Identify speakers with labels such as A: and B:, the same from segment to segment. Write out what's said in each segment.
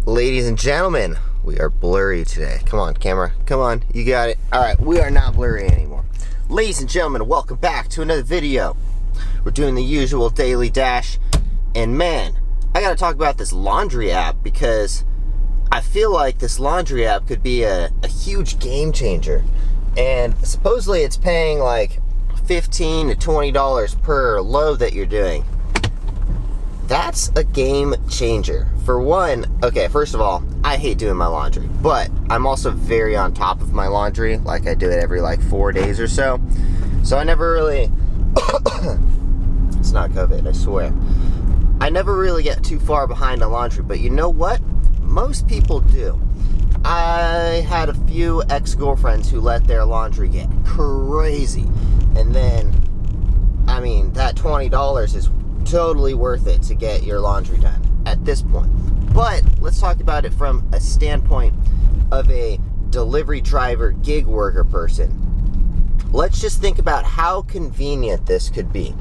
A: Ladies and gentlemen, we are blurry today. Come on, camera. Come on, you got it. Alright, we are not blurry anymore. Ladies and gentlemen, welcome back to another video. We're doing the usual daily dash. And man, I gotta talk about this laundry app because I feel like this laundry app could be a huge game changer. And supposedly it's paying like $15 to $20 per load that you're doing. That's a game changer. For one, okay, first of all, I hate doing my laundry, but I'm also very on top of my laundry. Like I do it every like 4 days or so. So I never really, it's not COVID, I swear. I never really get too far behind on laundry, but you know what? Most people do. I had a few ex-girlfriends who let their laundry get crazy. And then, I mean, that $20 is totally worth it to get your laundry done at this point. But let's talk about it from a standpoint of a delivery driver, gig worker person. Let's just think about how convenient this could be.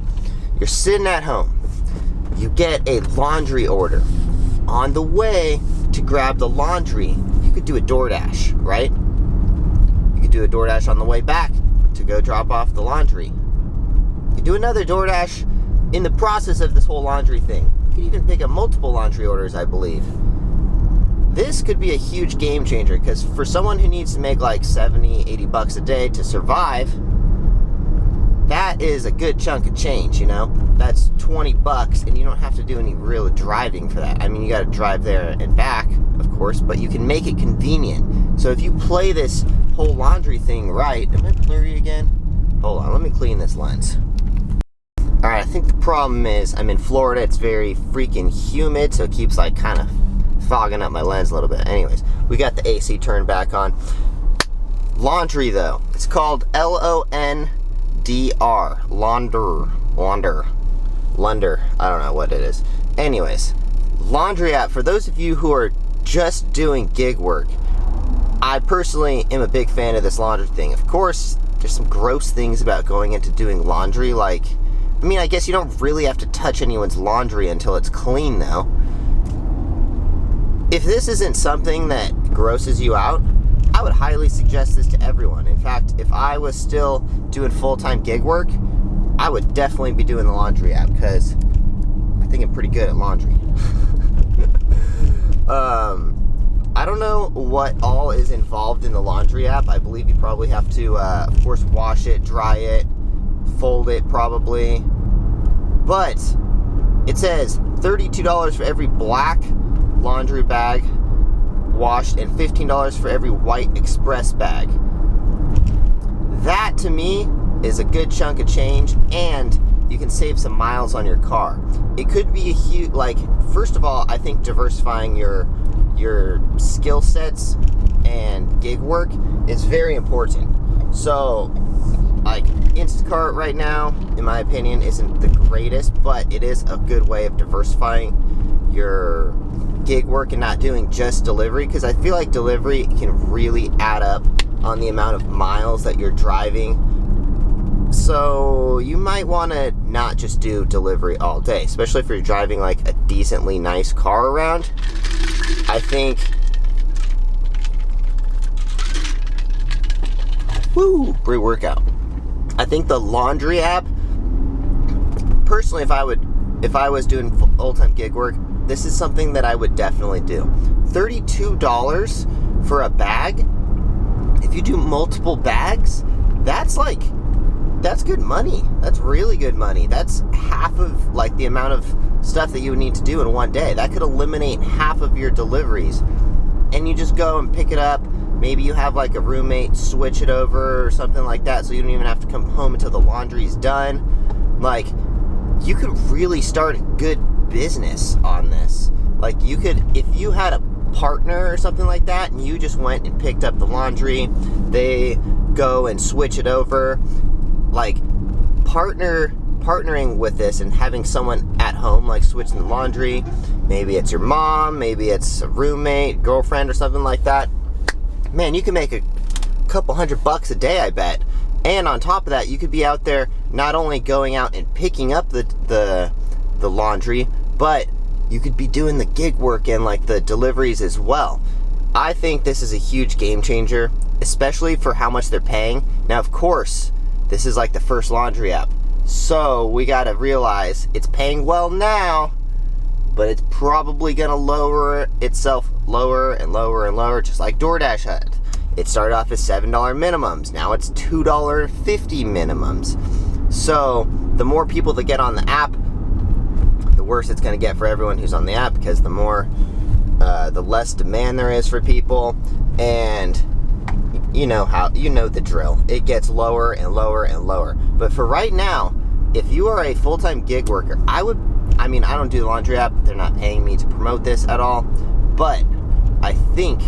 A: You're sitting at home. You get a laundry order. On the way to grab the laundry, you could do a Doordash, right? You could do a Doordash on the way back to go drop off the laundry. You could do another Doordash in the process of this whole laundry thing. You could even pick up multiple laundry orders, I believe. This could be a huge game changer because for someone who needs to make like 70, 80 bucks a day to survive, that is a good chunk of change, you know? That's 20 bucks and you don't have to do any real driving for that. I mean, you got to drive there and back, of course, but you can make it convenient. So if you play this whole laundry thing right, am I blurry again? Hold on, let me clean this lens. Alright, I think the problem is I'm in Florida. It's very freaking humid, so it keeps like kind of fogging up my lens a little bit. Anyways, we got the AC turned back on. Laundry though, it's called Londr. Londr. I don't know what it is. Anyways, laundry app, for those of you who are just doing gig work, I personally am a big fan of this laundry thing. Of course, there's some gross things about going into doing laundry, like, I mean, I guess you don't really have to touch anyone's laundry until it's clean, though. If this isn't something that grosses you out, I would highly suggest this to everyone. In fact, if I was still doing full-time gig work, I would definitely be doing the laundry app, because I think I'm pretty good at laundry. I don't know what all is involved in the laundry app. I believe you probably have to, of course, wash it, dry it, fold it probably, but it says $32 for every black laundry bag washed and $15 for every white express bag. That to me is a good chunk of change, and you can save some miles on your car. It could be a huge, like, first of all, I think diversifying your skill sets and gig work is very important. So like Instacart right now, in my opinion, isn't the greatest, but it is a good way of diversifying your gig work and not doing just delivery, because I feel like delivery can really add up on the amount of miles that you're driving. So you might want to not just do delivery all day, especially if you're driving like a decently nice car around. I think, pre-workout. I think the laundry app, personally, if I was doing full-time gig work, this is something that I would definitely do. $32 for a bag. If you do multiple bags, that's good money. That's really good money. That's half of like the amount of stuff that you would need to do in one day. That could eliminate half of your deliveries. And you just go and pick it up. Maybe you have like a roommate switch it over or something like that, so you don't even have to come home until the laundry's done. Like, you could really start a good business on this. Like, you could, if you had a partner or something like that, and you just went and picked up the laundry, they go and switch it over, like, partnering with this and having someone at home, like, switching the laundry, maybe it's your mom, maybe it's a roommate, girlfriend, or something like that, man, you can make a couple $100 a day, I bet. And on top of that, you could be out there not only going out and picking up the laundry, but you could be doing the gig work and like the deliveries as well. I think this is a huge game changer, especially for how much they're paying. Now, of course, this is like the first laundry app, so we gotta realize it's paying well now, but it's probably gonna lower itself lower and lower and lower, just like Doordash had. It started off as $7 minimums. Now it's $2.50 minimums. So the more people that get on the app, the worse it's going to get for everyone who's on the app, because the less demand there is for people, and you know the drill. It gets lower and lower and lower. But for right now, if you are a full-time gig worker, I don't do the laundry app. They're not paying me to promote this at all, but I think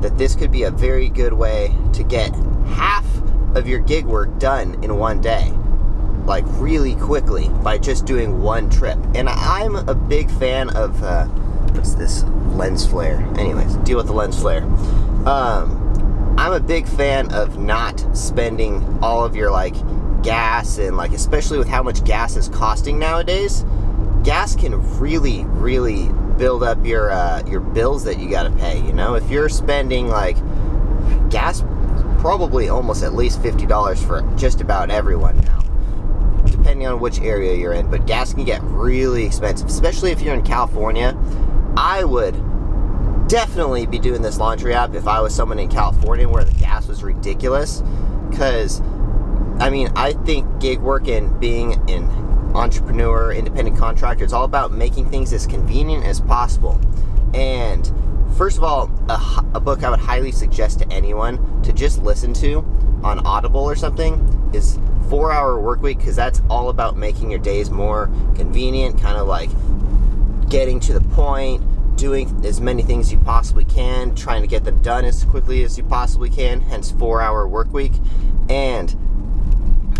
A: that this could be a very good way to get half of your gig work done in one day, like really quickly, by just doing one trip. And I'm a big fan of what's this, lens flare. Anyways, deal with the lens flare. I'm a big fan of not spending all of your like gas, and like especially with how much gas is costing nowadays, gas can really build up your bills that you got to pay. You know, if you're spending like gas, probably almost at least $50 for just about everyone now, depending on which area you're in. But gas can get really expensive, especially if you're in California. I would definitely be doing this laundry app if I was someone in California where the gas was ridiculous, because I think gig work and being an entrepreneur, independent contractor, it's all about making things as convenient as possible. And first of all, a book I would highly suggest to anyone to just listen to on Audible or something is 4 Hour Workweek, because that's all about making your days more convenient, kind of like getting to the point, doing as many things you possibly can, trying to get them done as quickly as you possibly can, hence 4 Hour Workweek. And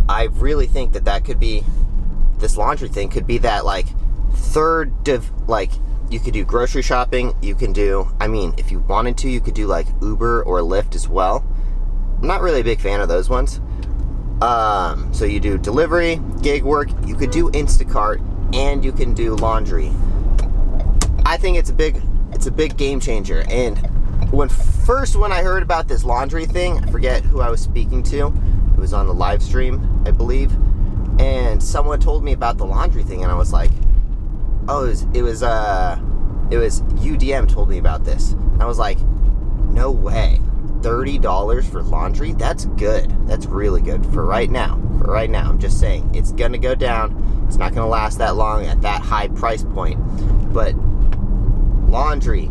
A: I really think that could be, this laundry thing could be that like third like you could do grocery shopping, you can do, if you wanted to, you could do like Uber or Lyft as well. I'm not really a big fan of those ones. So you do delivery, gig work, you could do Instacart, and you can do laundry. I think it's a big game changer. And when I heard about this laundry thing, I forget who I was speaking to. It was on the live stream, I believe. And someone told me about the laundry thing, and I was like, oh, it was UDM told me about this. And I was like, no way. $30 for laundry? That's good. That's really good for right now. I'm just saying, it's gonna go down. It's not gonna last that long at that high price point. But laundry,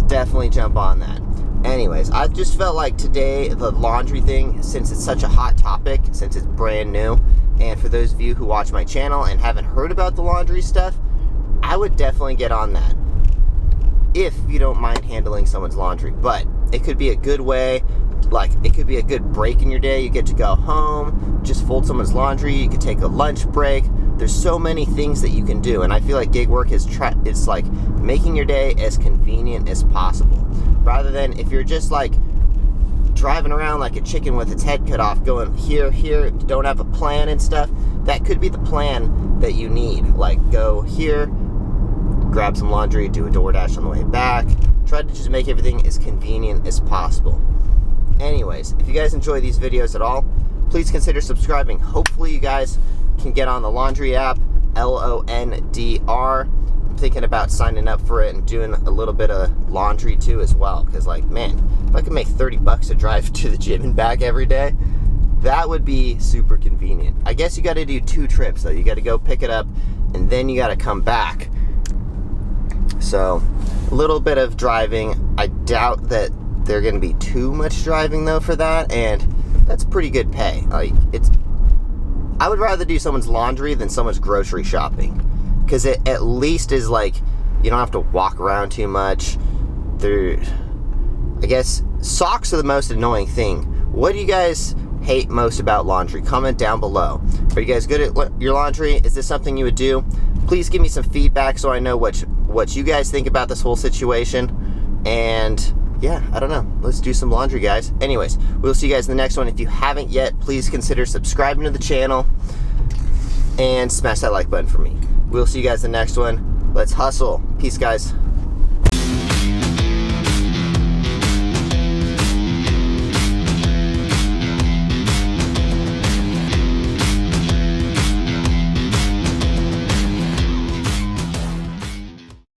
A: definitely jump on that. Anyways, I just felt like today, the laundry thing, since it's such a hot topic, since it's brand new, and for those of you who watch my channel and haven't heard about the laundry stuff, I would definitely get on that, if you don't mind handling someone's laundry. But it could be a good way, like it could be a good break in your day. You get to go home, just fold someone's laundry, you could take a lunch break. There's so many things that you can do, and I feel like gig work it's like making your day as convenient as possible, rather than if you're just like driving around like a chicken with its head cut off, going here, don't have a plan and stuff. That could be the plan that you need. Like, go here, grab some laundry, do a Doordash on the way back. Try to just make everything as convenient as possible. Anyways, if you guys enjoy these videos at all, please consider subscribing. Hopefully you guys can get on the laundry app, Londr. I'm thinking about signing up for it and doing a little bit of laundry too as well, because like, man, if I could make $30 to drive to the gym and back every day, that would be super convenient. I guess you got to do 2 trips though. You got to go pick it up and then you got to come back. So a little bit of driving. I doubt that they're going to be too much driving though for that, and that's pretty good pay. Like, I would rather do someone's laundry than someone's grocery shopping, because it at least is like, you don't have to walk around too much. I guess socks are the most annoying thing. What do you guys hate most about laundry? Comment down below. Are you guys good at your laundry? Is this something you would do? Please give me some feedback so I know what you guys think about this whole situation. And yeah, I don't know. Let's do some laundry, guys. Anyways, we'll see you guys in the next one. If you haven't yet, please consider subscribing to the channel and smash that like button for me. We'll see you guys in the next one. Let's hustle. Peace, guys.